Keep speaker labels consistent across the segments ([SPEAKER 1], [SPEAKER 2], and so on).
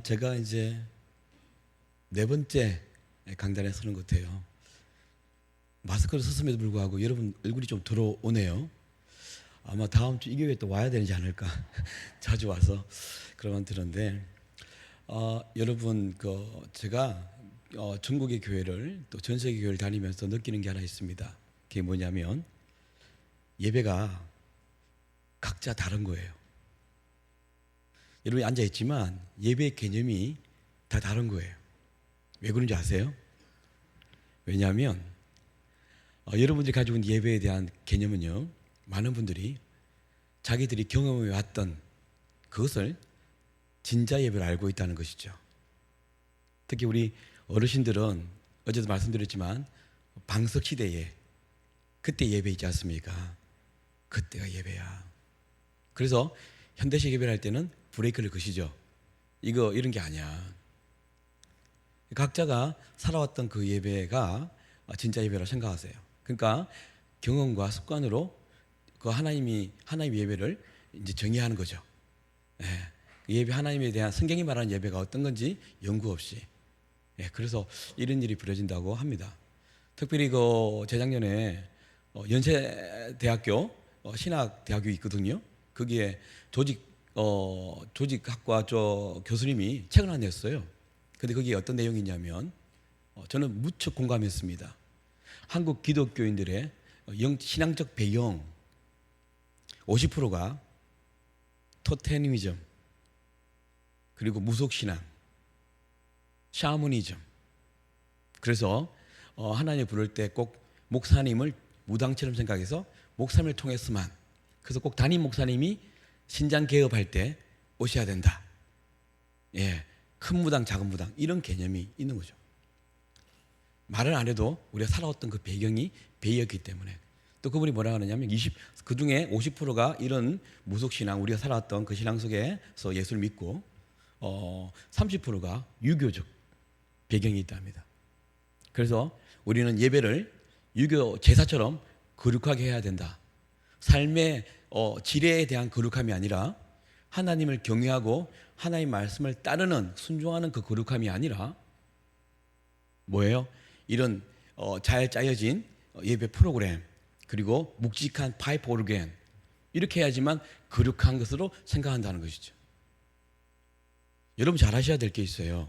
[SPEAKER 1] 제가 이제 네 번째 강단에 서는 것 같아요. 마스크를 썼음에도 불구하고 여러분 얼굴이 좀 들어오네요. 아마 다음 주 이 교회에 또 와야 되지 않을까. 자주 와서 그러면 들었는데, 여러분 제가 전국의 교회를 또 전 세계 교회를 다니면서 느끼는 게 하나 있습니다. 그게 뭐냐면 예배가 각자 다른 거예요. 여러분이 앉아 있지만 예배의 개념이 다 다른 거예요. 왜 그런지 아세요? 왜냐하면 여러분들이 가지고 있는 예배에 대한 개념은요, 많은 분들이 자기들이 경험해 왔던 그것을 진짜 예배를 알고 있다는 것이죠. 특히 우리 어르신들은 어제도 말씀드렸지만 방석 시대에 그때 예배 있지 않습니까? 그때가 예배야. 그래서 현대식 예배를 할 때는 브레이크를 거시죠. 이런 게 아니야. 각자가 살아왔던 그 예배가 진짜 예배라고 생각하세요. 그러니까 경험과 습관으로 그 하나님 예배를 이제 정의하는 거죠. 예배, 하나님에 대한 성경이 말하는 예배가 어떤 건지 연구 없이. 그래서 이런 일이 벌어진다고 합니다. 특별히 재작년에 연세대학교 신학대학교 있거든요. 거기에 조직학과 교수님이 책을 하나 냈어요. 근데 거기에 어떤 내용이 있냐면 저는 무척 공감했습니다. 한국 기독교인들의 신앙적 배경 50%가 토테미즘, 그리고 무속신앙, 샤머니즘. 그래서 하나님 부를 때 꼭 목사님을 무당처럼 생각해서 목사님을 통해서만, 그래서 꼭 담임 목사님이 신장 개업할 때 오셔야 된다. 큰 무당, 작은 무당, 이런 개념이 있는 거죠. 말을 안 해도 우리가 살아왔던 그 배경이 배였기 때문에. 또 그분이 뭐라 하느냐면 그 중에 50%가 이런 무속신앙, 우리가 살아왔던 그 신앙 속에서 예수를 믿고 30%가 유교적 배경이 있답니다. 그래서 우리는 예배를 유교 제사처럼 거룩하게 해야 된다. 삶의 지례에 대한 거룩함이 아니라 하나님을 경외하고 하나님 말씀을 따르는, 순종하는 그 거룩함이 아니라 뭐예요? 이런 잘 짜여진 예배 프로그램, 그리고 묵직한 파이프 오르겐, 이렇게 해야지만 거룩한 것으로 생각한다는 것이죠. 여러분 잘 하셔야 될 게 있어요.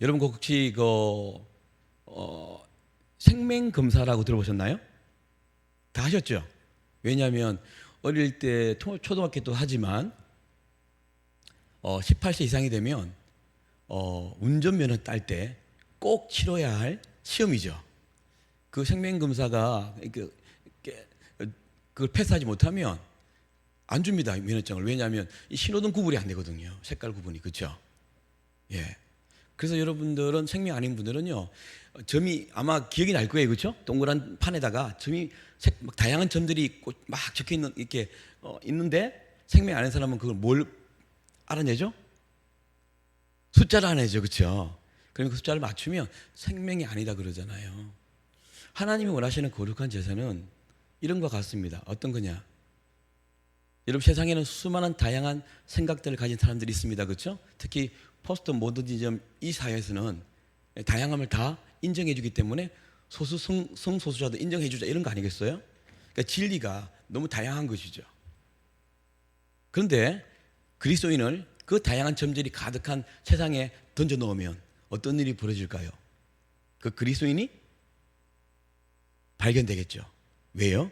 [SPEAKER 1] 여러분 혹시 생명검사라고 들어보셨나요? 다 하셨죠? 왜냐하면 어릴 때 초등학교 때도 하지만 18세 이상이 되면 운전면허 딸 때 꼭 치러야 할 시험이죠. 그 생명검사가 그걸 패스하지 못하면 안 줍니다, 면허증을. 왜냐하면 이 신호등 구분이 안 되거든요. 색깔 구분이. 그렇죠? 그래서 여러분들은, 생명 아닌 분들은요, 점이 아마 기억이 날 거예요. 그렇죠? 동그란 판에다가 점이 막 다양한 점들이 막 적혀 있는, 이렇게 있는데, 생명 아닌 사람은 그걸 뭘 알아내죠? 숫자를 알아내죠. 그렇죠? 그러면 그 숫자를 맞추면 생명이 아니다 그러잖아요. 하나님이 원하시는 거룩한 제사는 이런 것 같습니다. 어떤 거냐? 여러분, 세상에는 수많은 다양한 생각들을 가진 사람들이 있습니다. 그렇죠? 특히 포스트 모더니즘 이 사회에서는 다양함을 다 인정해 주기 때문에 성소수자도 인정해 주자, 이런 거 아니겠어요? 그러니까 진리가 너무 다양한 것이죠. 그런데 그리스도인을 그 다양한 점들이 가득한 세상에 던져 놓으면 어떤 일이 벌어질까요? 그 그리스도인이 발견되겠죠. 왜요?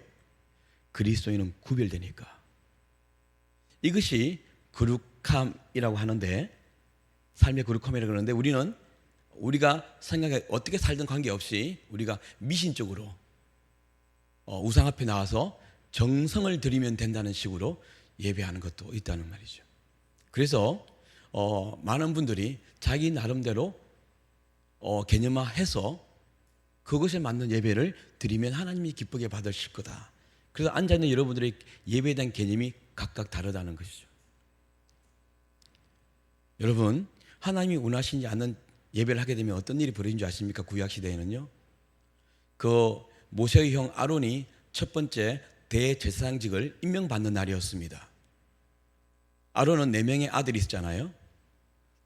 [SPEAKER 1] 그리스도인은 구별되니까. 이것이 거룩함이라고 하는데, 삶의 거룩함이라고 하는데, 우리가 생각에 어떻게 살든 관계없이 우리가 미신적으로 우상 앞에 나와서 정성을 들이면 된다는 식으로 예배하는 것도 있다는 말이죠. 그래서 많은 분들이 자기 나름대로 개념화해서 그것에 맞는 예배를 드리면 하나님이 기쁘게 받으실 거다. 그래서 앉아있는 여러분들의 예배에 대한 개념이 각각 다르다는 것이죠. 여러분, 하나님이 원하시지 않는 예배를 하게 되면 어떤 일이 벌어진 줄 아십니까? 구약시대에는요, 모세의 형 아론이 첫 번째 대제사장직을 임명받는 날이었습니다. 아론은 4명의 아들이 있었잖아요.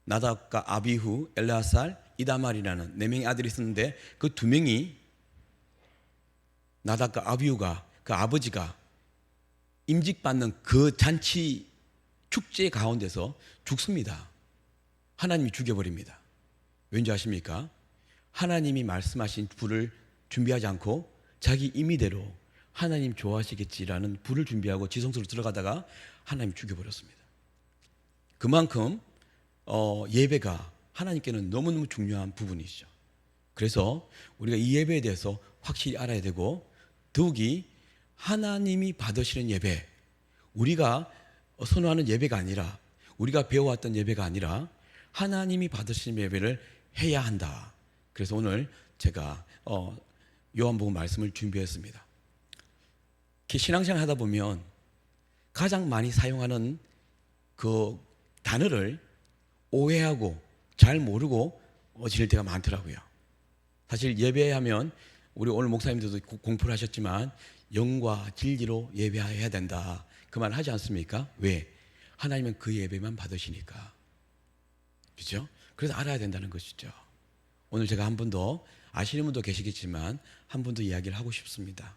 [SPEAKER 1] 나답과 아비후, 엘르아살, 이다말이라는 네 명의 아들이 있었는데 그 두 명이 나답과 아비후가 그 아버지가 임직받는 그 잔치 축제 가운데서 죽습니다. 하나님이 죽여버립니다. 왠지 아십니까? 하나님이 말씀하신 불을 준비하지 않고 자기 임의대로 하나님 좋아하시겠지라는 불을 준비하고 지성소로 들어가다가 하나님 죽여버렸습니다. 그만큼 예배가 하나님께는 너무너무 중요한 부분이죠. 그래서 우리가 이 예배에 대해서 확실히 알아야 되고, 더욱이 하나님이 받으시는 예배, 우리가 선호하는 예배가 아니라, 우리가 배워왔던 예배가 아니라 하나님이 받으시는 예배를 해야 한다. 그래서 오늘 제가 요한복음 말씀을 준비했습니다. 신앙생활 하다 보면 가장 많이 사용하는 그 단어를 오해하고 잘 모르고 지낼 때가 많더라고요. 사실 예배하면 우리 오늘 목사님들도 공포를 하셨지만 영과 진리로 예배해야 된다, 그 말 하지 않습니까? 왜? 하나님은 그 예배만 받으시니까. 그렇죠? 그래서 알아야 된다는 것이죠. 오늘 제가 한 분 더, 아시는 분도 계시겠지만 한 분 더 이야기를 하고 싶습니다.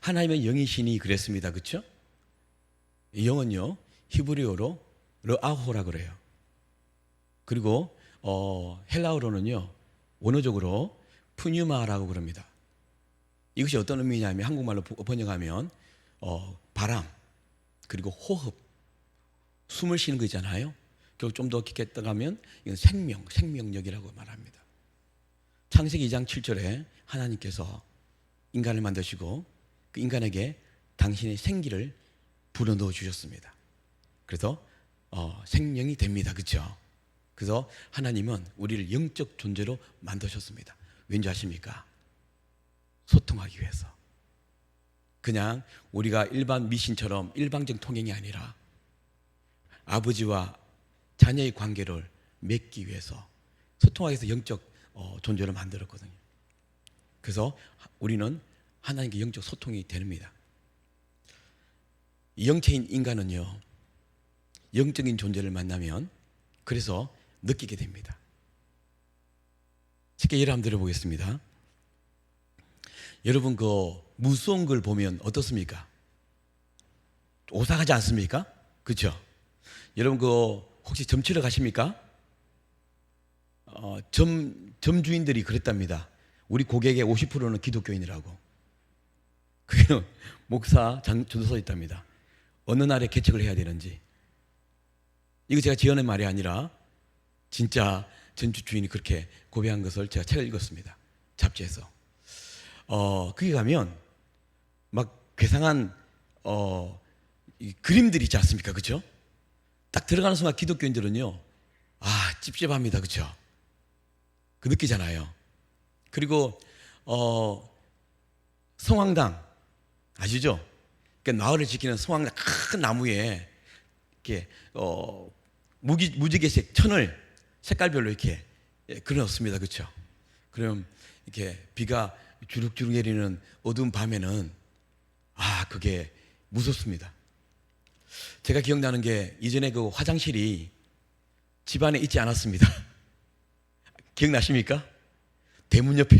[SPEAKER 1] 하나님의 영이시니 그랬습니다. 그렇죠? 이 영은요 히브리어로 르아호라 그래요. 그리고 헬라어로는요 원어적으로 푸뉴마라고 그럽니다. 이것이 어떤 의미냐면 한국말로 번역하면 바람, 그리고 호흡, 숨을 쉬는 거 있잖아요. 그리고 좀 더 깊게 들어가면 이건 생명, 생명력이라고 말합니다. 창세기 2장 7절에 하나님께서 인간을 만드시고 그 인간에게 당신의 생기를 불어넣어 주셨습니다. 그래서 생명이 됩니다. 그렇죠? 그래서 하나님은 우리를 영적 존재로 만드셨습니다. 왠지 아십니까? 소통하기 위해서. 그냥 우리가 일반 미신처럼 일방적 통행이 아니라 아버지와 자녀의 관계를 맺기 위해서, 소통하기 위해서 영적 존재를 만들었거든요. 그래서 우리는 하나님께 영적 소통이 됩니다. 영체인 인간은요 영적인 존재를 만나면 그래서 느끼게 됩니다. 쉽게 예를 한번 들어보겠습니다. 여러분 그 무서운 걸 보면 어떻습니까? 오싹하지 않습니까? 그렇죠? 여러분 그 혹시 점 치러 가십니까? 점 주인들이 그랬답니다. 우리 고객의 50%는 기독교인이라고. 그게 목사 전도서에 있답니다. 어느 날에 개척을 해야 되는지. 이거 제가 지어낸 말이 아니라 진짜 전주 주인이 그렇게 고백한 것을 제가 책을 읽었습니다. 잡지에서. 거기 가면 막 괴상한 이 그림들이 있지 않습니까? 그렇죠? 딱 들어가는 순간 기독교인들은요 찝찝합니다. 그렇죠? 그 느끼잖아요. 그리고 성황당 아시죠? 그러니까 나흘을 지키는 성황당 큰 나무에 이렇게 무지개색 천을 색깔별로 이렇게 그려놓습니다. 그렇죠? 그럼 이렇게 비가 주룩주룩 내리는 어두운 밤에는 그게 무섭습니다. 제가 기억나는 게 이전에 그 화장실이 집안에 있지 않았습니다. 기억나십니까? 대문 옆에.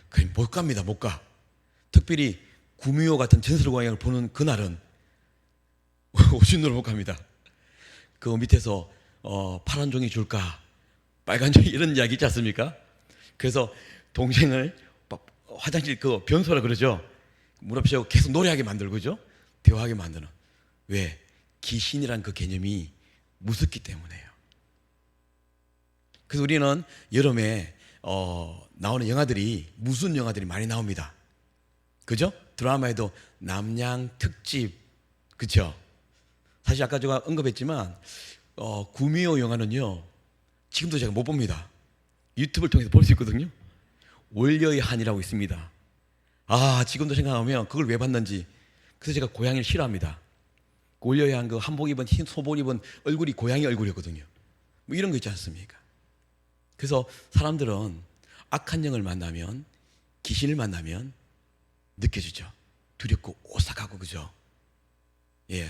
[SPEAKER 1] 그냥 못 갑니다. 못 가. 특별히 구미호 같은 전설광야를 보는 그날은 오순도로 못 갑니다. 그 밑에서 파란 종이 줄까 빨간 종이 이런 이야기 있지 않습니까? 그래서 동생을 화장실 그 변소라 그러죠. 무릎 세우고 계속 노래하게 만들고 그죠? 대화하게 만드는. 왜? 귀신이란 그 개념이 무섭기 때문에요. 그래서 우리는 여름에 나오는 영화들이 무슨 영화들이 많이 나옵니다. 그죠? 드라마에도 남양 특집, 그죠? 사실 아까 제가 언급했지만 구미호 영화는요 지금도 제가 못 봅니다. 유튜브를 통해서 볼 수 있거든요. 월려의 한이라고 있습니다. 지금도 생각하면 그걸 왜 봤는지. 그래서 제가 고양이를 싫어합니다. 월려의 한 그 한복 입은 흰 소복 입은 얼굴이 고양이 얼굴이었거든요. 뭐 이런 거 있지 않습니까? 그래서 사람들은 악한 영을 만나면, 귀신을 만나면 느껴지죠. 두렵고 오싹하고 그죠? 예,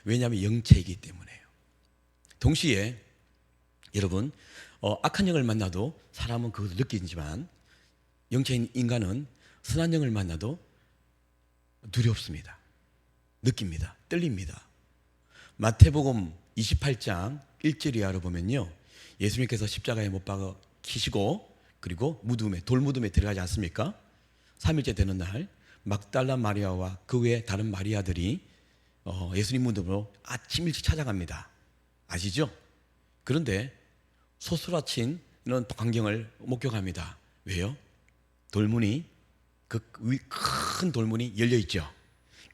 [SPEAKER 1] 왜냐하면 영체이기 때문에요. 동시에 여러분, 악한 영을 만나도 사람은 그것을 느끼지만 영체인 인간은 선한 영을 만나도 두렵습니다. 느낍니다. 떨립니다. 마태복음 28장 1절 이하로 보면요, 예수님께서 십자가에 못 박히시고 그리고 돌무덤에 들어가지 않습니까? 3일째 되는 날 막달라 마리아와 그 외에 다른 마리아들이 예수님 무덤으로 아침 일찍 찾아갑니다. 아시죠? 그런데 소스라친 이런 광경을 목격합니다. 왜요? 돌문이, 그 큰 돌문이 열려 있죠.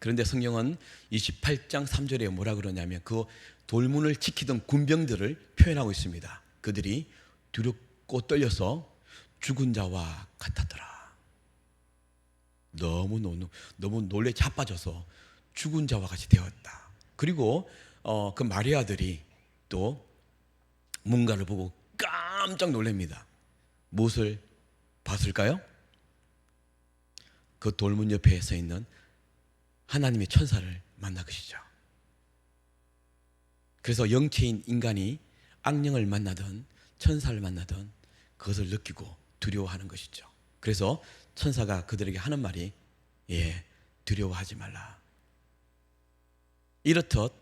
[SPEAKER 1] 그런데 성경은 28장 3절에 뭐라 그러냐면 그 돌문을 지키던 군병들을 표현하고 있습니다. 그들이 두렵고 떨려서 죽은 자와 같았더라. 너무 놀래 자빠져서 죽은 자와 같이 되었다. 그리고 그 마리아들이 또 뭔가를 보고 깜짝 놀랍니다. 무엇을 봤을까요? 그 돌문 옆에 서 있는 하나님의 천사를 만나 것이죠. 그래서 영체인 인간이 악령을 만나든 천사를 만나든 그것을 느끼고 두려워하는 것이죠. 그래서 천사가 그들에게 하는 말이 두려워하지 말라. 이렇듯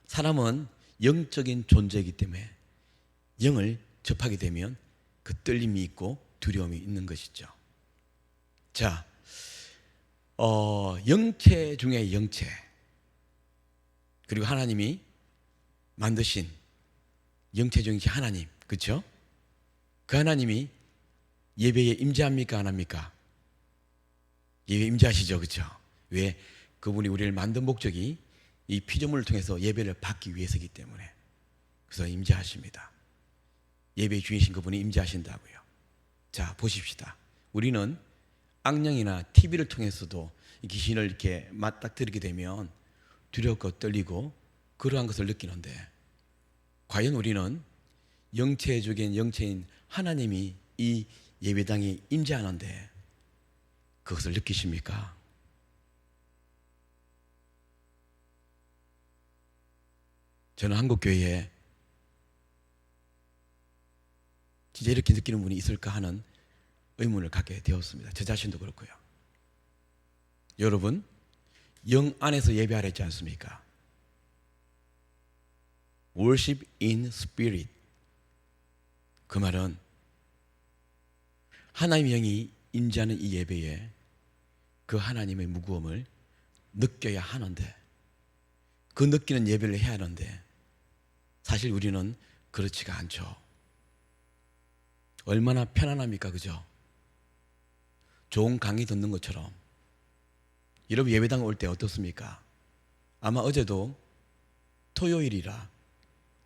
[SPEAKER 1] 사람은 영적인 존재이기 때문에 영을 접하게 되면 그 떨림이 있고 두려움이 있는 것이죠. 자, 영체 중에 영체, 그리고 하나님이 만드신 영체 중에 하나님, 그렇죠? 그 하나님이 예배에 임재합니까, 안 합니까? 예배에 임재하시죠, 그렇죠? 왜? 그분이 우리를 만든 목적이 이 피조물을 통해서 예배를 받기 위해서이기 때문에, 그래서 임재하십니다. 예배의 주인이신 그분이 임재하신다고요. 자, 보십시다. 우리는 악령이나 TV를 통해서도 귀신을 이렇게 맞닥뜨리게 되면 두렵고 떨리고 그러한 것을 느끼는데, 과연 우리는 영체 중인 영체인 하나님이 이 예배당에 임재하는데 그것을 느끼십니까? 저는 한국교회에 진짜 이렇게 느끼는 분이 있을까 하는 의문을 갖게 되었습니다. 저 자신도 그렇고요. 여러분, 영 안에서 예배하라 했지 않습니까? Worship in spirit. 그 말은 하나님의 영이 임재하는 이 예배에 그 하나님의 무거움을 느껴야 하는데, 그 느끼는 예배를 해야 하는데 사실 우리는 그렇지가 않죠. 얼마나 편안합니까, 그죠? 좋은 강의 듣는 것처럼. 여러분, 예배당 올 때 어떻습니까? 아마 어제도 토요일이라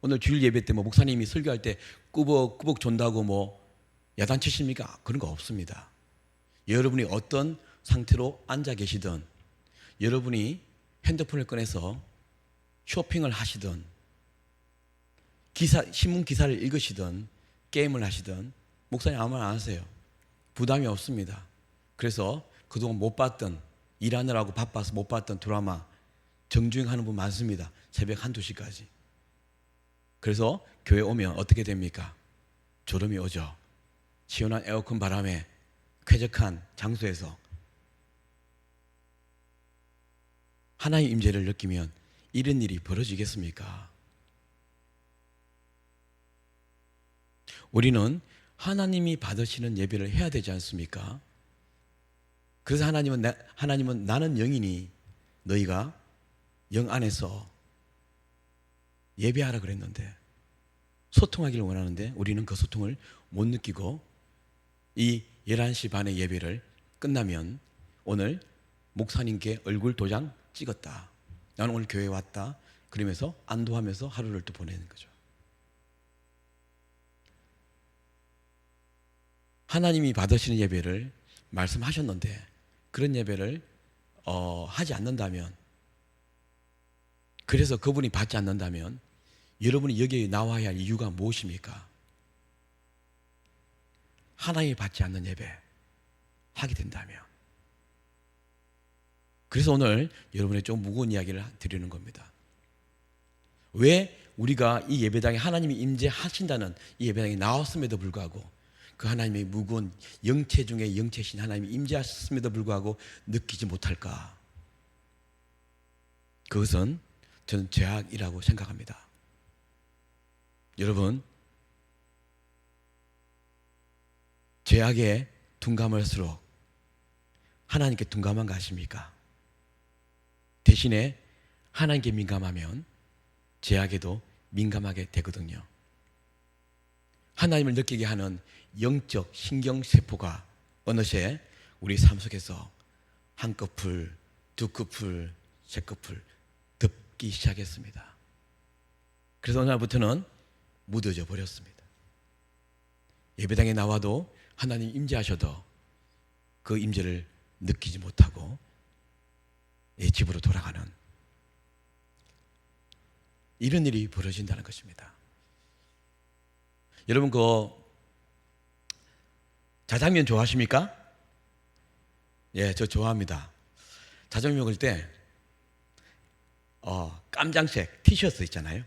[SPEAKER 1] 오늘 주일 예배 때 목사님이 설교할 때 꾸벅꾸벅 존다고 야단치십니까? 그런 거 없습니다. 여러분이 어떤 상태로 앉아 계시든, 여러분이 핸드폰을 꺼내서 쇼핑을 하시든, 신문 기사를 읽으시든, 게임을 하시든 목사님 아무 말 안 하세요. 부담이 없습니다. 그래서 그동안 못 봤던, 일하느라고 바빠서 못 봤던 드라마 정주행하는 분 많습니다. 새벽 1, 2시까지. 그래서 교회 오면 어떻게 됩니까? 졸음이 오죠. 시원한 에어컨 바람에 쾌적한 장소에서 하나님의 임재를 느끼면 이런 일이 벌어지겠습니까? 우리는 하나님이 받으시는 예배를 해야 되지 않습니까? 그래서 하나님은 나는 영이니 너희가 영 안에서 예배하라 그랬는데, 소통하기를 원하는데 우리는 그 소통을 못 느끼고 이 11시 반의 예배를 끝나면 오늘 목사님께 얼굴 도장 찍었다, 나는 오늘 교회에 왔다, 그러면서 안도하면서 하루를 또 보내는 거죠. 하나님이 받으시는 예배를 말씀하셨는데 그런 예배를 하지 않는다면, 그래서 그분이 받지 않는다면 여러분이 여기에 나와야 할 이유가 무엇입니까? 하나님이 받지 않는 예배 하게 된다면. 그래서 오늘 여러분의 좀 무거운 이야기를 드리는 겁니다. 왜 우리가 이 예배당에 하나님이 임재하신다는 이 예배당에 나왔음에도 불구하고 그 하나님의 무거운 영체 중에 영체신 하나님이 임재하셨음에도 불구하고 느끼지 못할까? 그것은 저는 죄악이라고 생각합니다. 여러분, 죄악에 둔감할수록 하나님께 둔감한 거 아십니까? 대신에 하나님께 민감하면 죄악에도 민감하게 되거든요. 하나님을 느끼게 하는 영적 신경세포가 어느새 우리 삶 속에서 한 커플, 두 커플, 세 커플 덮기 시작했습니다. 그래서 어느 날부터는 무뎌져 버렸습니다. 예배당에 나와도 하나님 임재하셔도 그 임재를 느끼지 못하고 내 집으로 돌아가는 이런 일이 벌어진다는 것입니다. 여러분, 그 자장면 좋아하십니까? 예, 저 좋아합니다. 자장면 먹을 때 깜장색 티셔츠 있잖아요.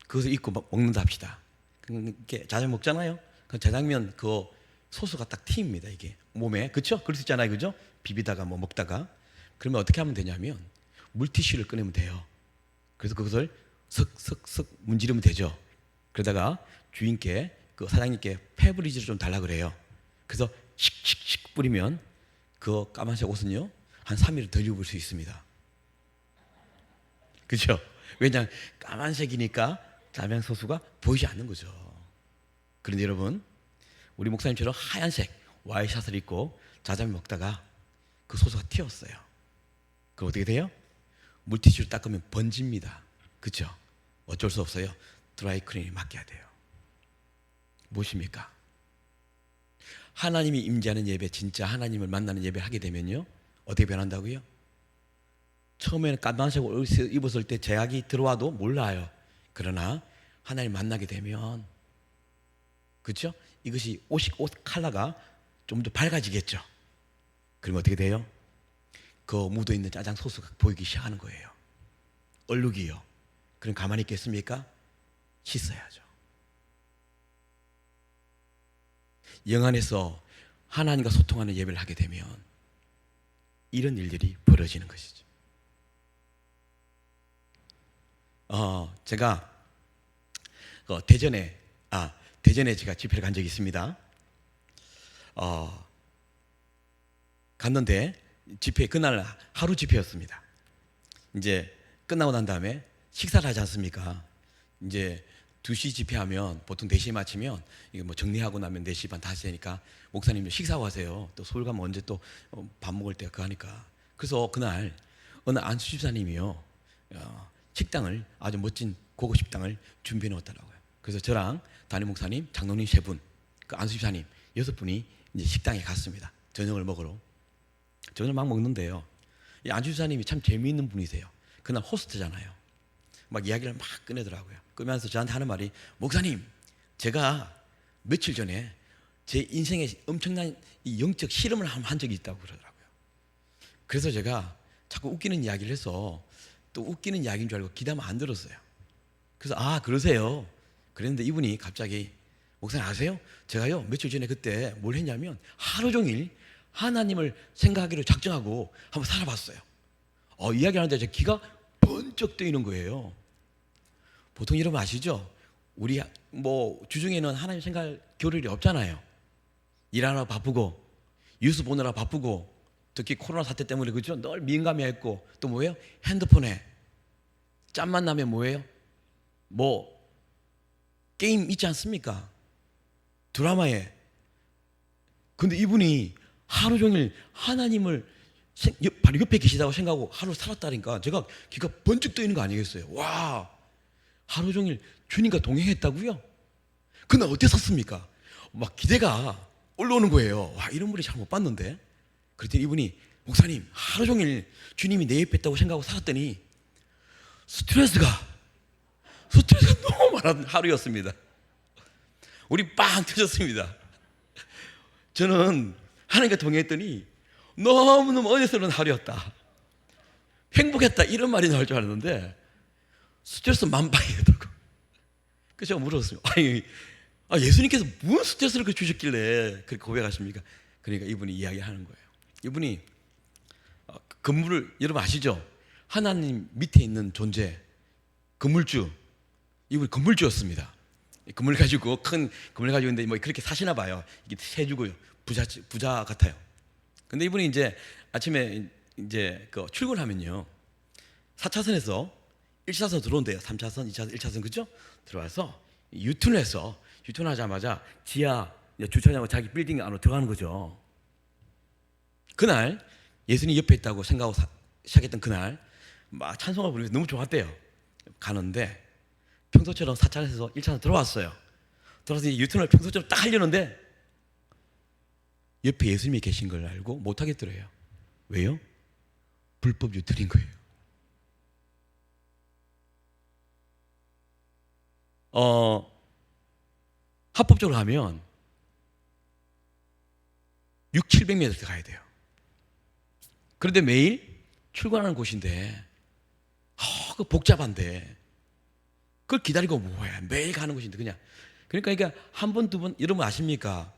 [SPEAKER 1] 그것을 입고 먹는다 합시다. 이렇게 자장면 먹잖아요. 그 자장면 그 소스가 딱 튀입니다. 이게 몸에, 그렇죠? 그럴 수 있잖아요, 그죠? 비비다가 뭐 먹다가 그러면 어떻게 하면 되냐면 물티슈를 꺼내면 돼요. 그래서 그것을 슥슥슥 문지르면 되죠. 그러다가 주인께 그 사장님께 페브리즈를 좀 달라 그래요. 그래서 씩씩씩 뿌리면 그 까만색 옷은요 한 3일을 덜 입을 수 있습니다. 그렇죠? 왜냐하면 까만색이니까 자명 소스가 보이지 않는 거죠. 그런데 여러분, 우리 목사님처럼 하얀색 와이샷을 입고 자장면 먹다가 그 소스가 튀었어요. 그럼 어떻게 돼요? 물티슈를 닦으면 번집니다. 그렇죠? 어쩔 수 없어요. 드라이 클리닝 맡겨야 돼요. 무엇입니까? 하나님이 임재하는 예배, 진짜 하나님을 만나는 예배 하게 되면요 어떻게 변한다고요? 처음에는 까만색 옷을 입었을 때 제약이 들어와도 몰라요. 그러나 하나님 만나게 되면, 그렇죠? 이것이 옷 컬러가 좀 더 밝아지겠죠. 그러면 어떻게 돼요? 그 묻어있는 짜장 소스가 보이기 시작하는 거예요. 얼룩이요. 그럼 가만히 있겠습니까? 씻어야죠. 영 안에서 하나님과 소통하는 예배를 하게 되면 이런 일들이 벌어지는 것이죠. 제가 대전에 제가 집회를 간 적이 있습니다. 갔는데 집회 그날 하루 집회였습니다. 이제 끝나고 난 다음에 식사를 하지 않습니까? 이제 2시 집회하면 보통 4시에 마치면 이게 뭐 정리하고 나면 4시 반 5시니까 목사님도 식사하고 하세요. 또 서울 가면 언제 또 밥 먹을 때가 그거 하니까. 그래서 그날 어느 안수 집사님이요 식당을, 아주 멋진 고급 식당을 준비해 놓았더라고요. 그래서 저랑 담임 목사님, 장로님 3분, 그 안수 집사님 6분이 이제 식당에 갔습니다. 저녁을 먹으러. 저녁을 막 먹는데요, 이 안수 집사님이 참 재미있는 분이세요. 그날 호스트잖아요. 막 이야기를 막 꺼내더라고요. 그러면서 저한테 하는 말이, 목사님, 제가 며칠 전에 제 인생에 엄청난 이 영적 실험을 한 적이 있다고 그러더라고요. 그래서 제가 자꾸 웃기는 이야기를 해서 또 웃기는 이야기인 줄 알고 기다면 안 들었어요. 그래서 그러세요. 그랬는데 이분이 갑자기, 목사님 아세요? 제가요 며칠 전에 그때 뭘 했냐면 하루 종일 하나님을 생각하기로 작정하고 한번 살아봤어요. 이야기하는데 제 귀가 번쩍 뜨이는 거예요. 보통 여러분 아시죠? 우리 뭐 주중에는 하나님 생각할 겨를이 없잖아요. 일하느라 바쁘고 뉴스 보느라 바쁘고, 특히 코로나 사태 때문에 그죠? 늘 민감해했고, 또 뭐예요? 핸드폰에 짬만 나면 뭐예요? 뭐 게임 있지 않습니까? 드라마에. 근데 이분이 하루 종일 하나님을 바로 옆에 계시다고 생각하고 하루 살았다니까 제가 귀가 번쩍 뜨이는 거 아니겠어요? 와, 하루 종일 주님과 동행했다고요? 그날 어땠었습니까? 막 기대가 올라오는 거예요. 와, 이런 분이 잘 못 봤는데. 그랬더니 이분이, 목사님, 하루 종일 주님이 내 옆에 있다고 생각하고 살았더니 스트레스가 너무 많은 하루였습니다. 우리 빵 터졌습니다. 저는 하나님과 동행했더니 너무너무 은혜스러운 하루였다, 행복했다, 이런 말이 나올 줄 알았는데 스트레스 만빵이더라고. 그래서 제가 물었어요. 아니, 예수님께서 무슨 스트레스를 그렇게 주셨길래 그렇게 고백하십니까? 그러니까 이분이 이야기하는 거예요. 이분이 건물을, 여러분 아시죠? 하나님 밑에 있는 존재, 건물주, 이분이 건물주였습니다. 건물 가지고, 큰 건물 가지고 있는데 뭐 그렇게 사시나 봐요. 이게 세주고요. 부자 같아요. 근데 이분이 이제 아침에 이제 그 출근하면요, 4차선에서 1차선 들어온대요. 3차선, 2차선, 1차선, 그죠? 들어와서 유턴을 해서, 유턴하자마자 지하 주차장으로 자기 빌딩 안으로 들어가는 거죠. 그날 예수님 옆에 있다고 생각하고 시작했던 그날 막 찬송을 부르면서 너무 좋았대요. 가는데 평소처럼 4차선에서 1차선 들어왔어요. 들어와서 유턴을 평소처럼 딱 하려는데 옆에 예수님이 계신 걸 알고 못 하겠더래요. 왜요? 불법 유턴인 거예요. 합법적으로 하면 600-700m 가야 돼요. 그런데 매일 출근하는 곳인데 그 복잡한데 그걸 기다리고 뭐해. 매일 가는 곳인데 그냥. 그러니까 이게 한 번, 두 번, 여러분 아십니까?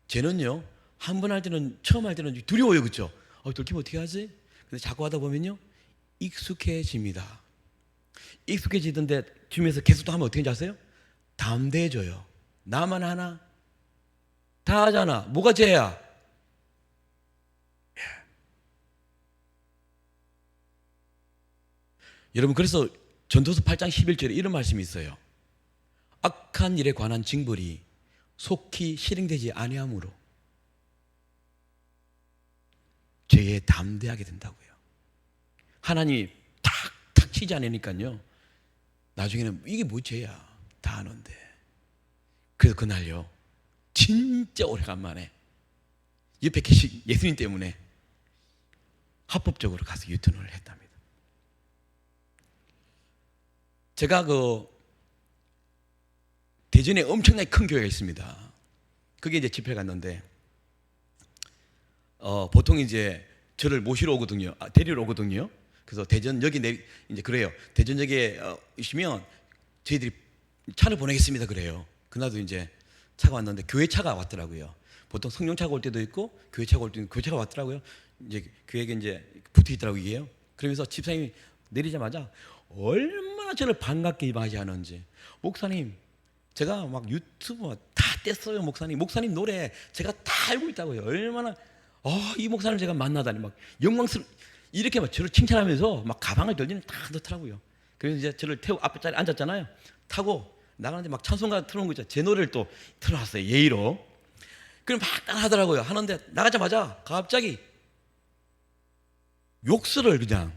[SPEAKER 1] 쟤는요, 한 번 할 때는, 처음 할 때는 두려워요. 그렇죠? 들키면 어떻게 하지? 근데 자꾸 하다 보면요, 익숙해집니다. 익숙해지던데 주면서 계속 하면 어떻게 하세요? 담대해져요. 나만 하나? 다 하잖아. 뭐가 죄야? 여러분, 그래서 전도서 8장 11절에 이런 말씀이 있어요. 악한 일에 관한 징벌이 속히 실행되지 아니하므로 죄에 담대하게 된다고요. 하나님이 탁탁 치지 않으니까요, 나중에는 이게 뭐 죄야 다 아는데. 그래서 그날요, 진짜 오래간만에 옆에 계신 예수님 때문에 합법적으로 가서 유턴을 했답니다. 제가 대전에 엄청나게 큰 교회가 있습니다. 그게 이제 집회 갔는데 보통 이제 저를 모시러 오거든요. 데리러 오거든요. 그래서 대전역에 이제 그래요. 대전역에 있으면 저희들이 차를 보내겠습니다. 그래요. 그날도 이제 차가 왔는데 교회 차가 왔더라고요. 보통 성령차가 올 때도 있고 교회 차가 올 때도 교회 차가 왔더라고요. 이제 교회에 이제 붙어 있더라고요. 이게요. 그러면서 집사님이 내리자마자 얼마나 저를 반갑게 맞이하는지. 목사님, 제가 막 유튜브 다 뗐어요. 목사님 노래 제가 다 알고 있다고요. 얼마나 이 목사를 제가 만나다니 막 이렇게 막 저를 칭찬하면서 막 가방을 돌리는 다 넣더라고요. 그래서 이제 저를 태우고 앞에 자리에 앉았잖아요. 타고 나가는데 막 찬송가 틀어놓은 거 있잖아요. 제 노래를 또 틀어놨어요. 예의로. 그럼 막 따라하더라고요. 하는데 나가자마자 갑자기 욕설을 그냥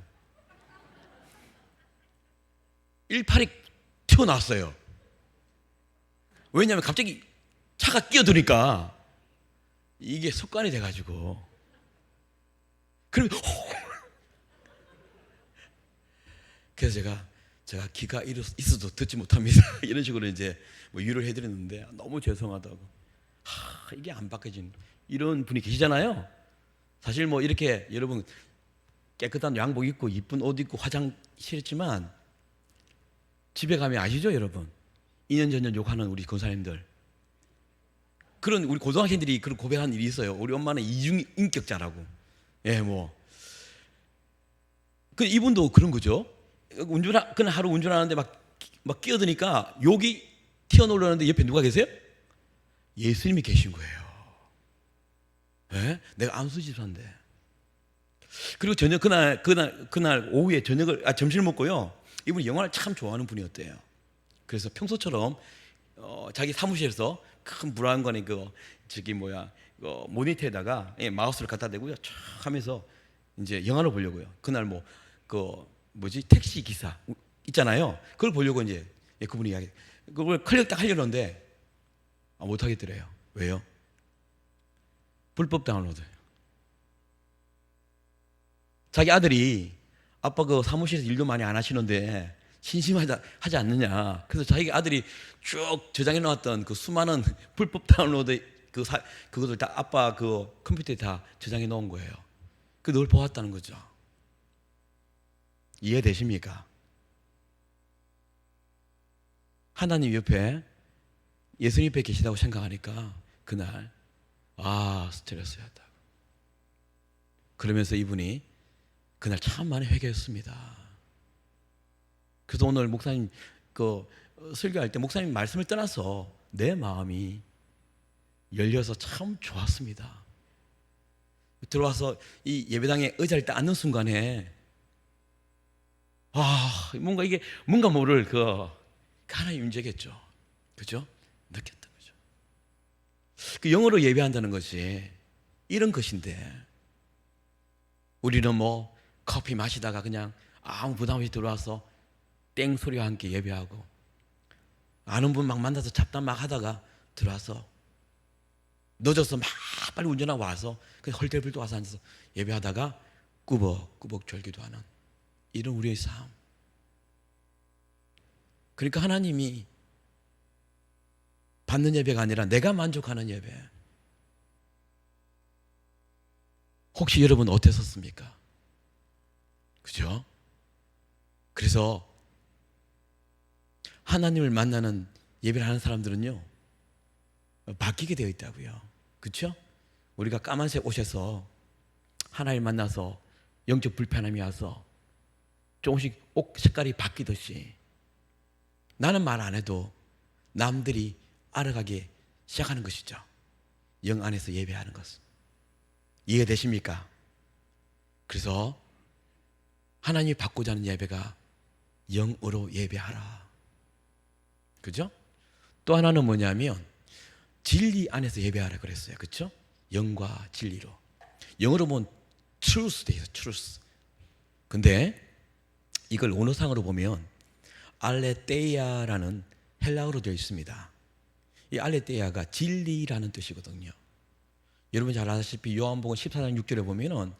[SPEAKER 1] 18이 튀어나왔어요. 왜냐하면 갑자기 차가 끼어드니까 이게 습관이 돼가지고. 그러면 그래서 제가 귀가 있어도 듣지 못합니다. 이런 식으로 이제 뭐 위로를 해드렸는데 너무 죄송하다고. 이게 안 바뀌어진 이런 분이 계시잖아요. 사실 뭐 이렇게 여러분 깨끗한 양복 입고 이쁜 옷 입고 화장실했지만 집에 가면 아시죠, 여러분? 2년 전년 욕하는 우리 권사님들. 그런 우리 고등학생들이 그런 고백한 일이 있어요. 우리 엄마는 이중 인격자라고. 그 이분도 그런 거죠. 그날 하루 운전하는데 막 끼어드니까 욕이 튀어나오려는데 옆에 누가 계세요? 예수님이 계신 거예요. 네? 내가 안수 집사인데. 그리고 그날 오후에 점심을 먹고요. 이분이 영화를 참 좋아하는 분이었대요. 그래서 평소처럼 자기 사무실에서 큰 브라운관의 모니터에다가 마우스를 갖다 대고요. 쫙 하면서 이제 영화를 보려고요. 그날 택시 기사 있잖아요. 그걸 보려고 이제 그분이 그걸 클릭 딱 하려는데 못 하겠더래요. 왜요? 불법 다운로드. 자기 아들이 아빠 사무실에서 일도 많이 안 하시는데 심심하지 않느냐. 그래서 자기 아들이 쭉 저장해 놓았던 그 수많은 불법 다운로드 그것을 다 아빠 컴퓨터에 다 저장해 놓은 거예요. 그걸 보았다는 거죠. 이해되십니까? 하나님 옆에 예수님 옆에 계시다고 생각하니까 그날 스트레스였다. 그러면서 이분이 그날 참 많이 회개했습니다. 그래서 오늘 목사님 설교할 때 목사님 말씀을 떠나서 내 마음이 열려서 참 좋았습니다. 들어와서 이 예배당에 의자를 딱 앉는 순간에 뭔가 모를 하나의 윤재겠죠. 그죠? 느꼈던 거죠. 그 영어로 예배한다는 것이 이런 것인데 우리는 커피 마시다가 그냥 아무 부담 없이 들어와서 땡소리와 함께 예배하고 아는 분 막 만나서 잡담 막 하다가 들어와서 늦어서 막 빨리 운전하고 와서 그냥 헐레벌떡 와서 앉아서 예배하다가 꾸벅꾸벅 졸기도 하는 이런 우리의 삶. 그러니까 하나님이 받는 예배가 아니라 내가 만족하는 예배. 혹시 여러분 어땠었습니까? 그죠? 그래서 하나님을 만나는 예배를 하는 사람들은요 바뀌게 되어 있다고요. 그렇죠? 우리가 까만색 옷에서 하나님 만나서 영적 불편함이 와서 조금씩 옷 색깔이 바뀌듯이 나는 말 안 해도 남들이 알아가기 시작하는 것이죠. 영 안에서 예배하는 것은. 이해되십니까? 그래서 하나님이 받고자 하는 예배가 영으로 예배하라. 그죠? 또 하나는 뭐냐면 진리 안에서 예배하라 그랬어요. 그렇죠? 영과 진리로. 영어로 보면 truth 돼 있어요. truth. 근데 이걸 언어상으로 보면 알레테이아라는 헬라어로 되어 있습니다. 이 알레테이아가 진리라는 뜻이거든요. 여러분 잘 아시다시피 요한복음 14장 6절에 보면은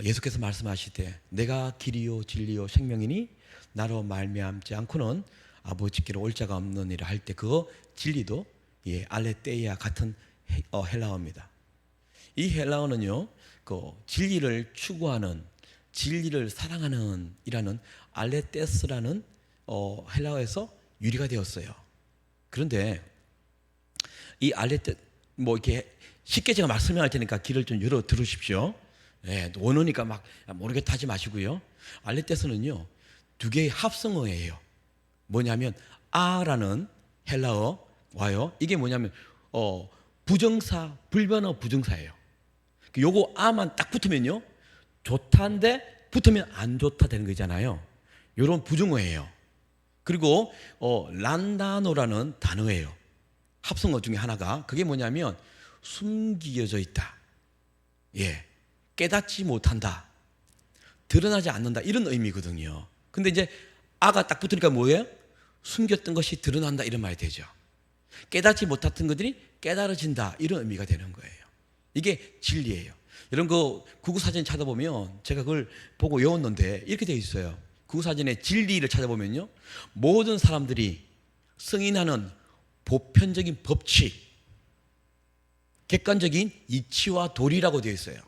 [SPEAKER 1] 예수께서 말씀하시되 내가 길이요 진리요 생명이니 나로 말미암지 않고는 아버지께로 올 자가 없느니라 할 때 그 진리도 알레테이아 같은 헬라어입니다. 이 헬라어는요 진리를 추구하는 진리를 사랑하는 이라는 알레테스라는 헬라어에서 유래가 되었어요. 그런데 이 알레테 이렇게 쉽게 제가 설명할 테니까 귀를 좀 열어 들으십시오. 원어니까 막 모르겠다 하지 마시고요. 알레테스는요 두 개의 합성어예요. 뭐냐면 아라는 헬라어 와요. 이게 뭐냐면 부정사, 불변어 부정사예요. 요거 아만 딱 붙으면요 좋다인데 붙으면 안 좋다 되는 거잖아요. 요런 부정어예요. 그리고 란다노라는 단어예요. 합성어 중에 하나가 그게 뭐냐면 숨겨져 있다. 깨닫지 못한다. 드러나지 않는다. 이런 의미거든요. 근데 이제 아가 딱 붙으니까 뭐예요? 숨겼던 것이 드러난다 이런 말이 되죠. 깨닫지 못했던 것들이 깨달아진다 이런 의미가 되는 거예요. 이게 진리예요. 이런 거 구구사전 찾아보면 제가 그걸 보고 외웠는데 이렇게 되어 있어요. 구구사전의 진리를 찾아보면요 모든 사람들이 승인하는 보편적인 법칙, 객관적인 이치와 도리라고 되어 있어요.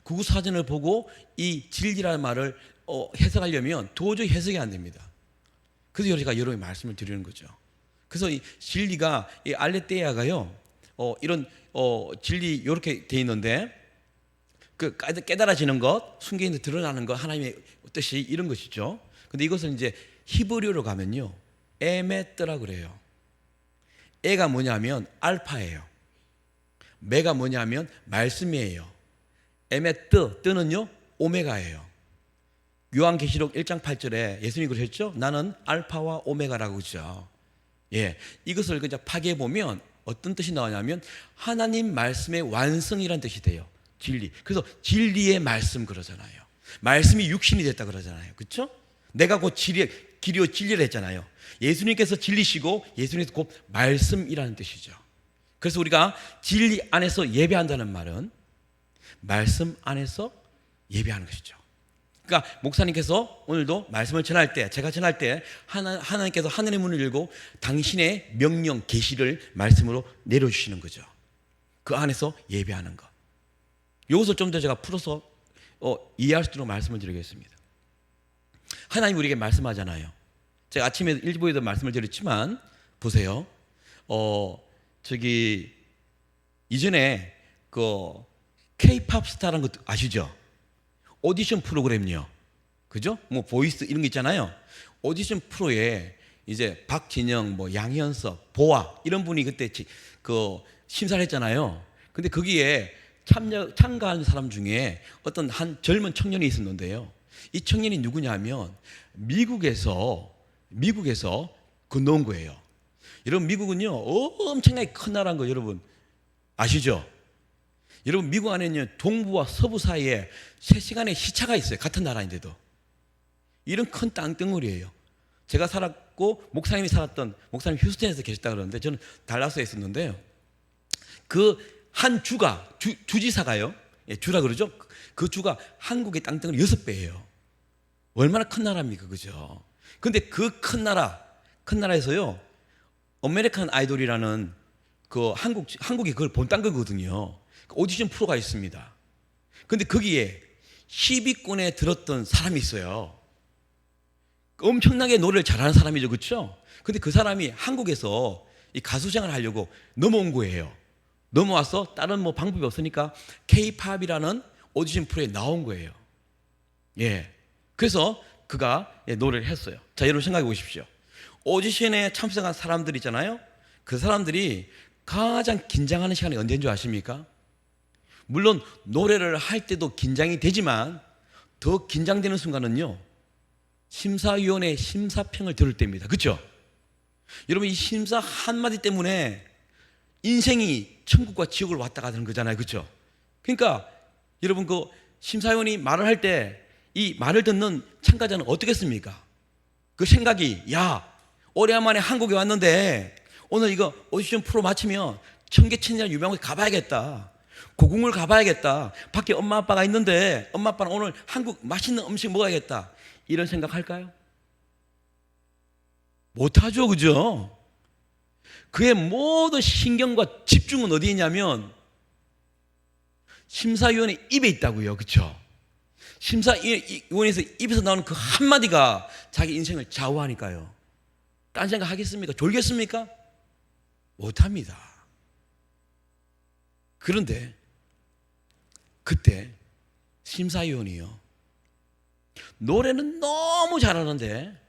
[SPEAKER 1] 구구사전을 보고 이 진리라는 말을 해석하려면 도저히 해석이 안 됩니다. 그래서 제가 여러 말씀을 드리는 거죠. 그래서 이 진리가 이 알레테이아가요 이런 진리 이렇게 돼 있는데 그 깨달아지는 것, 숨겨있는 드러나는 것 하나님의 뜻이 이런 것이죠. 근데 이것을 이제 히브리어로 가면요 에메트라 그래요. 에가 뭐냐면 알파예요. 메가 뭐냐면 말씀이에요. 에메트 뜨는요 오메가예요. 요한계시록 1장 8절에 예수님이 그러셨죠. 나는 알파와 오메가라고 그러죠. 이것을 그냥 파괴해 보면 어떤 뜻이 나오냐면 하나님 말씀의 완성이라는 뜻이 돼요. 진리. 그래서 진리의 말씀 그러잖아요. 말씀이 육신이 됐다 그러잖아요. 그렇죠? 내가 곧 길이요 진리를 했잖아요. 예수님께서 진리시고 예수님께서 곧 말씀이라는 뜻이죠. 그래서 우리가 진리 안에서 예배한다는 말은 말씀 안에서 예배하는 것이죠. 그러니까 목사님께서 오늘도 말씀을 전할 때, 제가 전할 때 하나님께서 하늘의 문을 열고 당신의 명령, 계시를 말씀으로 내려주시는 거죠. 그 안에서 예배하는 것. 이것을 좀 더 제가 풀어서 이해할 수 있도록 말씀을 드리겠습니다. 하나님 우리에게 말씀하잖아요. 제가 아침에 일부에도 말씀을 드렸지만 보세요. 저기 이전에 그 K-팝 스타라는 거 아시죠? 오디션 프로그램요. 그죠? 뭐 보이스 이런 거 있잖아요. 오디션 프로에 이제 박진영, 뭐 양현석, 보아 이런 분이 그때 그 심사를 했잖아요. 근데 거기에 참가한 사람 중에 어떤 한 젊은 청년이 있었는데요. 이 청년이 누구냐면 미국에서 건너온 거예요. 여러분 미국은요 엄청나게 큰 나라인 거 여러분 아시죠? 여러분 미국 안에는요 동부와 서부 사이에 3시간의 시차가 있어요. 같은 나라인데도. 이런 큰 땅덩어리예요. 제가 살았고 목사님이 살았던 목사님 휴스턴에서 계셨다 그러는데 저는 달라스에 있었는데요. 그 한 주가 주지사가요. 예, 주라 그러죠. 그 주가 한국의 땅덩어리 6배예요. 얼마나 큰 나라입니까, 그죠? 근데 그 큰 나라에서요, 아메리칸 아이돌이라는 그 한국이 그걸 본딴 거거든요. 그 오디션 프로가 있습니다. 근데 거기에 10위권에 들었던 사람이 있어요. 엄청나게 노래를 잘하는 사람이죠, 그렇죠? 근데 그 사람이 한국에서 이 가수 생활을 하려고 넘어온 거예요. 넘어와서 다른 뭐 방법이 없으니까 K-팝이라는 오디션 프로에 나온 거예요. 예. 그래서 그가 노래를 했어요. 자, 여러분 생각해 보십시오. 오디션에 참석한 사람들 있잖아요. 그 사람들이 가장 긴장하는 시간이 언제인 줄 아십니까? 물론 노래를 할 때도 긴장이 되지만 더 긴장되는 순간은요. 심사위원회 심사평을 들을 때입니다. 그렇죠? 여러분 이 심사 한마디 때문에 인생이 천국과 지옥을 왔다 가는 거잖아요. 그렇죠? 그러니까 여러분 그 심사위원이 말을 할 때 이 말을 듣는 참가자는 어떻겠습니까? 그 생각이 야 오래간만에 한국에 왔는데 오늘 이거 오디션 프로 마치면 청계천이라는 유명한 곳에 가봐야겠다. 고궁을 가봐야겠다. 밖에 엄마 아빠가 있는데 엄마 아빠는 오늘 한국 맛있는 음식 먹어야겠다. 이런 생각할까요? 못하죠. 그죠? 그의 모든 신경과 집중은 어디 있냐면 심사위원의 입에 있다고요. 그렇죠? 심사위원회에서 입에서 나오는 그 한마디가 자기 인생을 좌우하니까요. 딴 생각 하겠습니까? 졸겠습니까? 못합니다. 그런데 그때 심사위원이요. 노래는 너무 잘하는데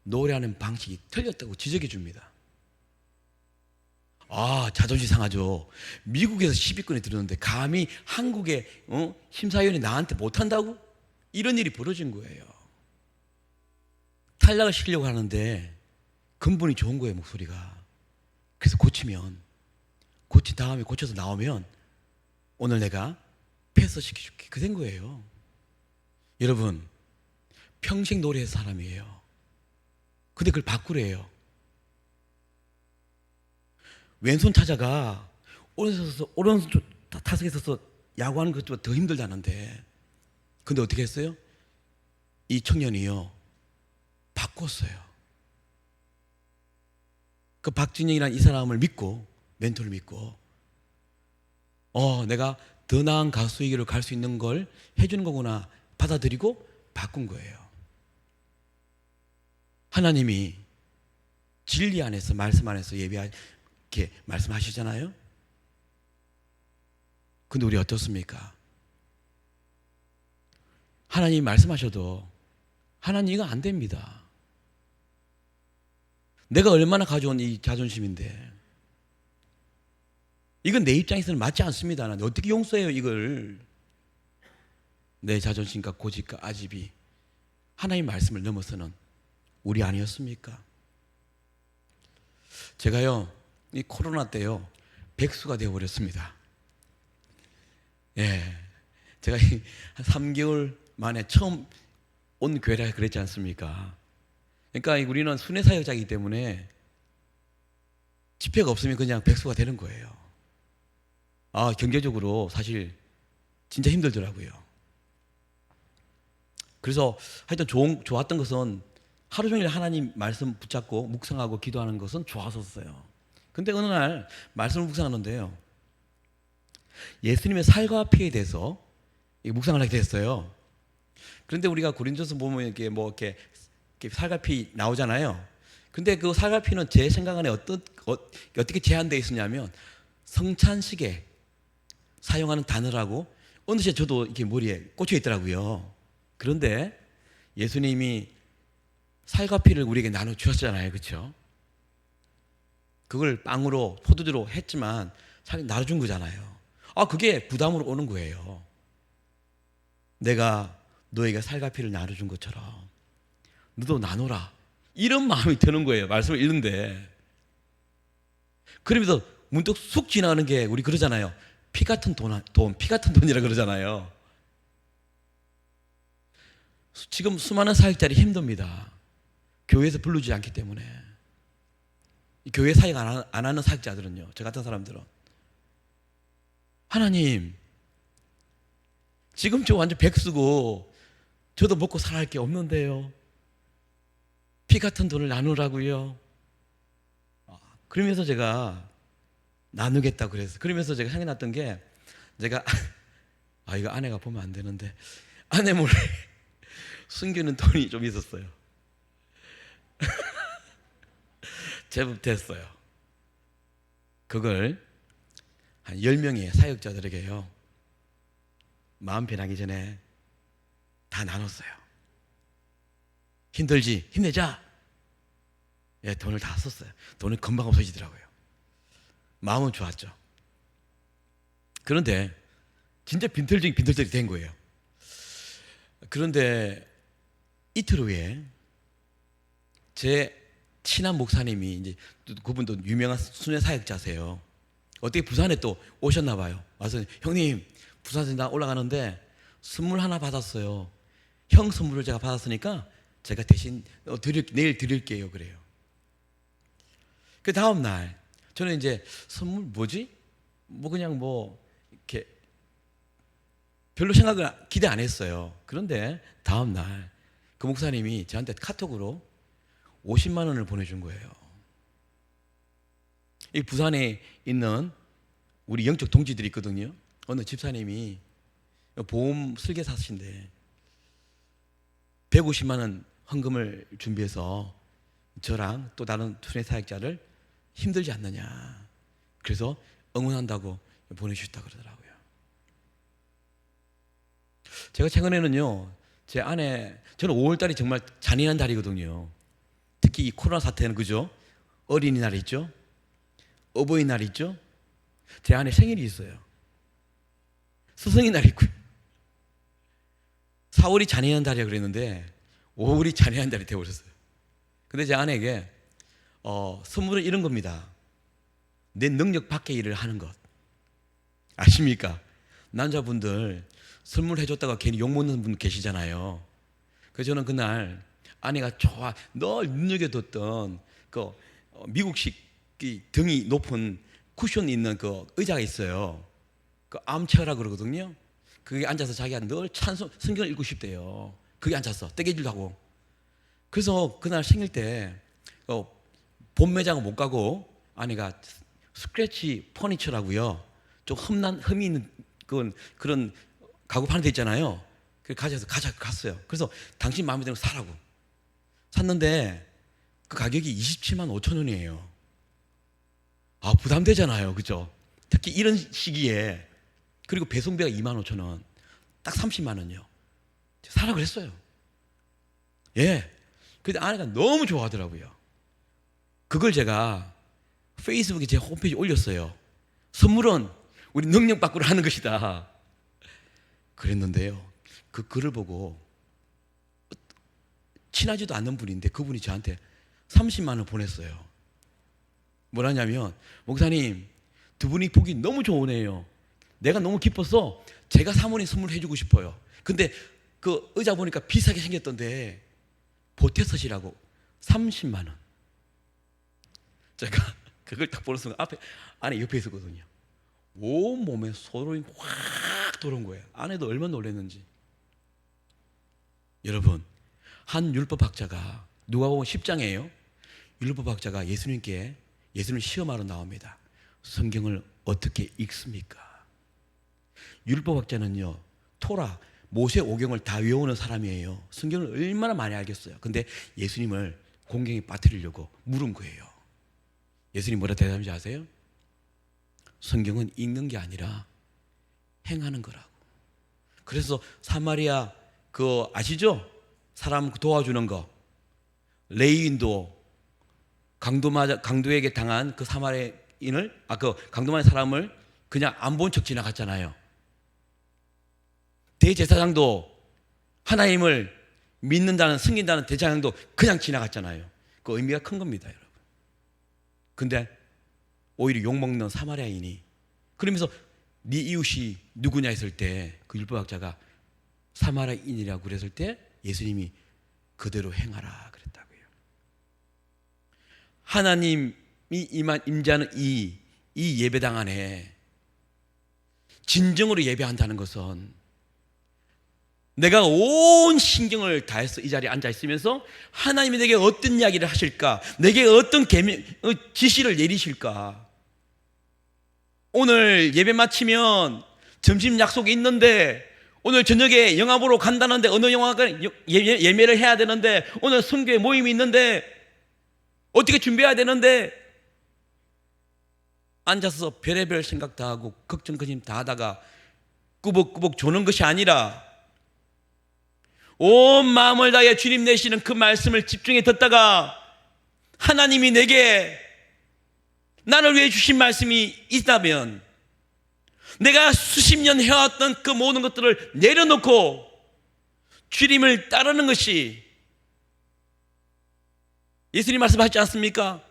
[SPEAKER 1] 노래하는 방식이 틀렸다고 지적해 줍니다. 아, 자존심 상하죠. 미국에서 10위권에 들었는데 감히 한국의 심사위원이 나한테 못한다고? 이런 일이 벌어진 거예요. 탈락을 시키려고 하는데 근본이 좋은 거예요, 목소리가. 그래서 고친 다음에 고쳐서 나오면 오늘 내가 패스시켜줄게. 그 된 거예요. 여러분 평생 노래한 사람이에요. 근데 그걸 바꾸래요. 왼손 타자가 오른손 타석에 서서 야구하는 것보다 더 힘들다는데 근데 어떻게 했어요? 이 청년이요 바꿨어요. 그 박진영이라는 이 사람을 믿고 멘토를 믿고 내가 더 나은 가수의 길을 갈 수 있는 걸 해주는 거구나 받아들이고 바꾼 거예요. 하나님이 진리 안에서 말씀 안에서 이렇게 말씀하시잖아요. 근데 우리 어떻습니까? 하나님이 말씀하셔도 하나님 이거 안 됩니다. 내가 얼마나 가져온 이 자존심인데 이건 내 입장에서는 맞지 않습니다. 하나님 어떻게 용서해요 이걸. 내 자존심과 고집과 아집이 하나님의 말씀을 넘어서는 우리 아니었습니까? 제가요 이 코로나 때요 백수가 되어버렸습니다. 예, 제가 한 3개월 만에 처음 온 교회라 그랬지 않습니까? 그러니까 우리는 순회사역자이기 때문에 집회가 없으면 그냥 백수가 되는 거예요. 경제적으로 사실 진짜 힘들더라고요. 그래서 하여튼 좋았던 것은 하루 종일 하나님 말씀 붙잡고 묵상하고 기도하는 것은 좋았었어요. 근데 어느 날 말씀을 묵상하는데요. 예수님의 살과 피에 대해서 묵상을 하게 됐어요. 그런데 우리가 고린도서 보면 이렇게 이렇게 살갑이 나오잖아요. 근데 그 살갑이는 제 생각 안에 어떻게 제한되어 있었냐면 성찬식에 사용하는 단어라고 어느새 저도 이렇게 머리에 꽂혀 있더라고요. 그런데 예수님이 살갑이를 우리에게 나눠 주셨잖아요. 그렇죠? 그걸 빵으로 포도주로 했지만 사실 나눠준 거잖아요. 그게 부담으로 오는 거예요. 내가 너에게 살갑이를 나눠준 것처럼 너도 나눠라. 이런 마음이 드는 거예요. 말씀을 읽는데. 그러면서 문득 쑥 지나가는 게 우리 그러잖아요. 피 같은 돈, 피 같은 돈이라 그러잖아요. 지금 수많은 사역자들이 힘듭니다. 교회에서 부르지 않기 때문에. 교회 사역 안 하는 사역자들은요. 저 같은 사람들은. 하나님, 지금 저 완전 백수고 저도 먹고 살아갈 게 없는데요. 피 같은 돈을 나누라고요. 그러면서 제가 나누겠다고 그랬어요. 그러면서 제가 생각났던 게 제가 이거 아내가 보면 안 되는데 아내 몰래 숨기는 돈이 좀 있었어요. 제법 됐어요. 그걸 한 10명의 사역자들에게요. 마음 변하기 전에 다 나눴어요. 힘들지? 힘내자. 예, 돈을 다 썼어요. 돈은 금방 없어지더라고요. 마음은 좋았죠. 그런데 진짜 빈털들이 된 거예요. 그런데 이틀 후에 제 친한 목사님이 이제 그분도 유명한 순회 사역자세요. 어떻게 부산에 또 오셨나 봐요. 와서 형님 부산에 나 올라가는데 선물 하나 받았어요. 형 선물을 제가 받았으니까 제가 대신 내일 드릴게요. 그래요. 그 다음 날 저는 이제 선물 뭐지? 그냥 이렇게 별로 생각을 기대 안 했어요. 그런데 다음 날 그 목사님이 저한테 카톡으로 50만 원을 보내준 거예요. 이 부산에 있는 우리 영적 동지들이 있거든요. 어느 집사님이 보험 설계사신데 150만 원 헌금을 준비해서 저랑 또 다른 순회 사역자를 힘들지 않느냐. 그래서 응원한다고 보내주셨다고 그러더라고요. 제가 최근에는요, 제 아내, 저는 5월달이 정말 잔인한 달이거든요. 특히 이 코로나 사태는 그죠? 어린이날 있죠? 어버이날 있죠? 제 아내 생일이 있어요. 스승의 날 있고요. 4월이 잔인한 달이라 그랬는데 5월이 잔인한 달이 되어버렸어요. 근데 제 아내에게 선물은 이런 겁니다. 내 능력 밖의 일을 하는 것. 아십니까? 남자분들 선물 해줬다가 괜히 욕먹는 분 계시잖아요. 그래서 저는 그날 아내가 늘 눈여겨뒀던 그 미국식 등이 높은 쿠션이 있는 그 의자가 있어요. 그 암체어라고 그러거든요. 거기 앉아서 자기가 늘 성경을 읽고 싶대요. 거기 앉아서 떼개질하고. 그래서 그날 생일 때 본 매장은 못 가고 아내가 스크래치 퍼니처라고요. 좀 흠이 있는 그런 가구 파는 데 있잖아요. 그래서 갔어요. 그래서 당신 마음에 드는 거 사라고. 샀는데 그 가격이 27만 5천 원이에요. 부담되잖아요. 그죠? 특히 이런 시기에. 그리고 배송비가 2만 5천 원. 딱 30만 원이요. 사라 그랬어요. 예. 근데 아내가 너무 좋아하더라고요. 그걸 제가 페이스북에 제 홈페이지에 올렸어요. 선물은 우리 능력 밖으로 하는 것이다. 그랬는데요. 그 글을 보고 친하지도 않는 분인데 그분이 저한테 30만 원 보냈어요. 뭐라냐면 목사님 두 분이 보기 너무 좋으네요. 내가 너무 기뻐서 제가 사모님 선물 해주고 싶어요. 근데 그 의자 보니까 비싸게 생겼던데 보태 쓰시라고 30만 원. 제가 그걸 딱 보는 순간 아내 옆에 있었거든요. 온몸에 소름이 확 돌아온 거예요. 아내도 얼마나 놀랐는지. 여러분, 한 율법학자가 누가복음 10장이에요. 율법학자가 예수님 시험하러 나옵니다. 성경을 어떻게 읽습니까? 율법학자는요, 토라 모세 오경을 다 외우는 사람이에요. 성경을 얼마나 많이 알겠어요. 근데 예수님을 공경에 빠뜨리려고 물은 거예요. 예수님 뭐라 대답인지 아세요? 성경은 읽는 게 아니라 행하는 거라고. 그래서 사마리아 그 아시죠? 사람 도와주는 거. 레위인도 강도에게 당한 그 사마리아인을 그 강도만의 사람을 그냥 안 본 척 지나갔잖아요. 대제사장도 하나님을 믿는다는 승인다는 대제사장도 그냥 지나갔잖아요. 그 의미가 큰 겁니다, 여러분. 근데 오히려 욕먹는 사마리아인이 그러면서 네 이웃이 누구냐 했을 때 그 율법학자가 사마리아인이라고 그랬을 때 예수님이 그대로 행하라 그랬다고요. 하나님이 임재하는 이 예배당 안에 진정으로 예배한다는 것은 내가 온 신경을 다해서 이 자리에 앉아 있으면서 하나님이 내게 어떤 이야기를 하실까, 내게 어떤 지시를 내리실까. 오늘 예배 마치면 점심 약속이 있는데, 오늘 저녁에 영화 보러 간다는데 어느 영화관 예매를 해야 되는데, 오늘 선교회 모임이 있는데 어떻게 준비해야 되는데, 앉아서 별의별 생각 다 하고 걱정 근심 다 하다가 꾸벅꾸벅 조는 것이 아니라 온 마음을 다해 주님 내시는 그 말씀을 집중해 듣다가 하나님이 내게 나를 위해 주신 말씀이 있다면 내가 수십 년 해왔던 그 모든 것들을 내려놓고 주님을 따르는 것이, 예수님 말씀하셨지 않습니까?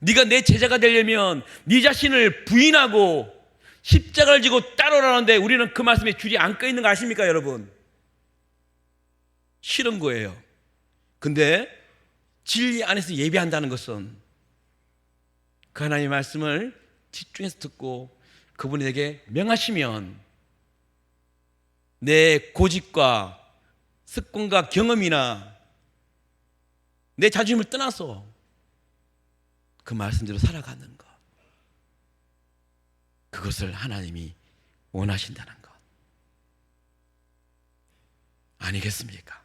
[SPEAKER 1] 네가 내 제자가 되려면 네 자신을 부인하고 십자가를 지고 따르라는데 우리는 그 말씀에 줄이 안 꺼 있는 거 아십니까, 여러분? 싫은 거예요. 근데 진리 안에서 예배한다는 것은 그 하나님의 말씀을 집중해서 듣고 그분이 내게 명하시면 내 고집과 습관과 경험이나 내 자존심을 떠나서 그 말씀대로 살아가는 것, 그것을 하나님이 원하신다는 것 아니겠습니까?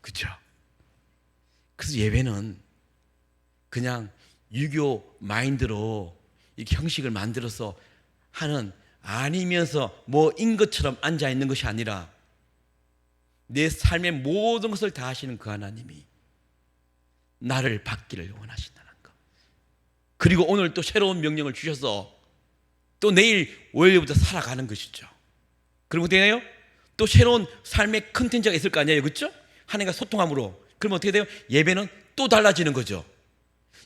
[SPEAKER 1] 그렇죠? 그래서 예배는 그냥 유교 마인드로 이렇게 형식을 만들어서 하는, 아니면서 뭐인 것처럼 앉아있는 것이 아니라 내 삶의 모든 것을 다 하시는 그 하나님이 나를 받기를 원하신다는 것. 그리고 오늘 또 새로운 명령을 주셔서 또 내일 월요일부터 살아가는 것이죠. 그리고 어떻게 돼요? 또 새로운 삶의 컨텐츠가 있을 거 아니에요, 그렇죠? 하나님과 소통함으로. 그러면 어떻게 돼요? 예배는 또 달라지는 거죠.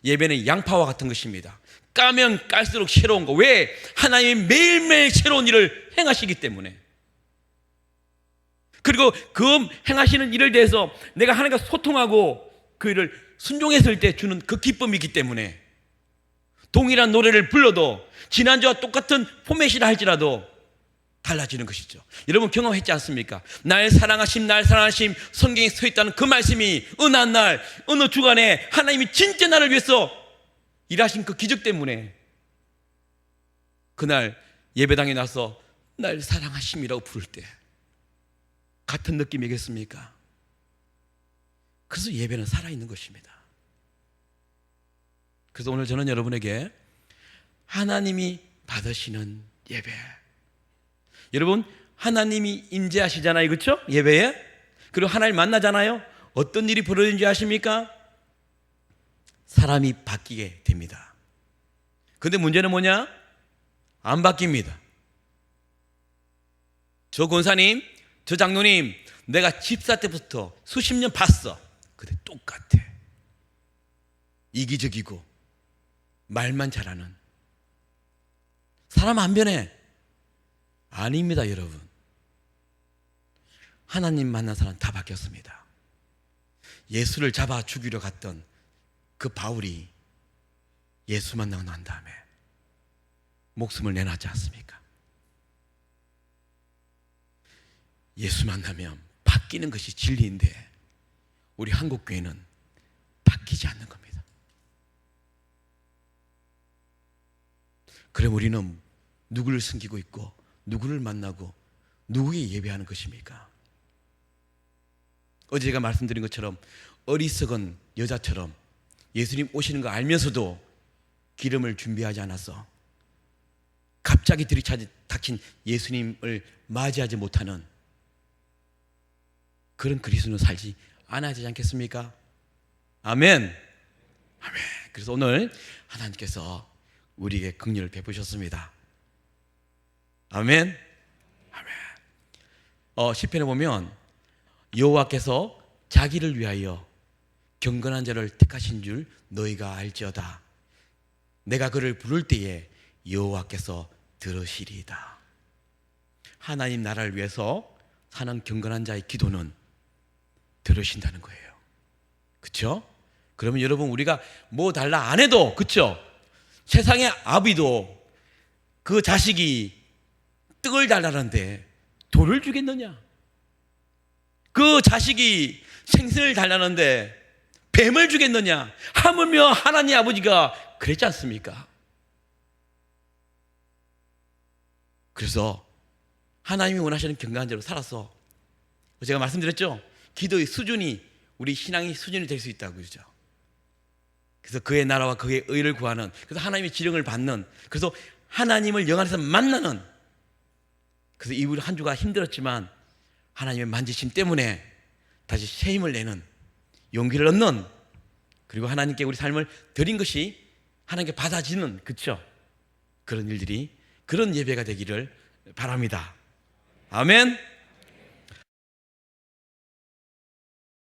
[SPEAKER 1] 예배는 양파와 같은 것입니다. 까면 깔수록 새로운 거. 왜? 하나님이 매일매일 새로운 일을 행하시기 때문에. 그리고 그 행하시는 일을 대해서 내가 하나님과 소통하고 그 일을 순종했을 때 주는 그 기쁨이 있기 때문에 동일한 노래를 불러도 지난주와 똑같은 포맷이라 할지라도 달라지는 것이죠. 여러분 경험했지 않습니까? 날 사랑하심 성경에 서 있다는 그 말씀이 어느 한 날 어느 주간에 하나님이 진짜 나를 위해서 일하신 그 기적 때문에 그날 예배당에 나서 날 사랑하심이라고 부를 때 같은 느낌이겠습니까? 그래서 예배는 살아있는 것입니다. 그래서 오늘 저는 여러분에게 하나님이 받으시는 예배, 여러분 하나님이 임재하시잖아요, 그렇죠? 예배에. 그리고 하나님 만나잖아요. 어떤 일이 벌어지는지 아십니까? 사람이 바뀌게 됩니다. 근데 문제는 뭐냐? 안 바뀝니다. 저 권사님, 저 장로님, 내가 집사 때부터 수십 년 봤어. 근데 똑같아. 이기적이고 말만 잘하는 사람 안 변해. 아닙니다, 여러분. 하나님 만난 사람 다 바뀌었습니다. 예수를 잡아 죽이려 갔던 그 바울이 예수 만나고 난 다음에 목숨을 내놨지 않습니까? 예수 만나면 바뀌는 것이 진리인데 우리 한국교회는 바뀌지 않는 겁니다. 그럼 우리는 누구를 숨기고 있고 누구를 만나고 누구에게 예배하는 것입니까? 어제 제가 말씀드린 것처럼 어리석은 여자처럼 예수님 오시는 거 알면서도 기름을 준비하지 않았어. 갑자기 들이닥친 예수님을 맞이하지 못하는 그런 그리스도로 살지 않아야 되지 않겠습니까? 아멘. 아멘. 그래서 오늘 하나님께서 우리에게 긍휼을 베푸셨습니다. 아멘. 아멘. 시편에 보면 여호와께서 자기를 위하여 경건한 자를 택하신 줄 너희가 알지어다. 내가 그를 부를 때에 여호와께서 들으시리이다. 하나님 나라를 위해서 사는 경건한 자의 기도는 들으신다는 거예요. 그렇죠? 그러면 여러분 우리가 뭐 달라 안 해도 그렇죠? 세상의 아비도 그 자식이 떡을 달라는데 돌을 주겠느냐? 그 자식이 생선을 달라는데 뱀을 주겠느냐? 하물며 하나님 아버지가 그랬지 않습니까? 그래서 하나님이 원하시는 경건한 자로 살아서 제가 말씀드렸죠? 기도의 수준이 우리 신앙의 수준이 될 수 있다고 그러죠. 그래서 그의 나라와 그의 의를 구하는, 그래서 하나님의 지령을 받는, 그래서 하나님을 영 안에서 만나는, 그래서 이 한 주가 힘들었지만 하나님의 만지심 때문에 다시 새 힘을 내는, 용기를 얻는, 그리고 하나님께 우리 삶을 드린 것이 하나님께 받아지는, 그렇죠? 그런 일들이, 그런 예배가 되기를 바랍니다. 아멘.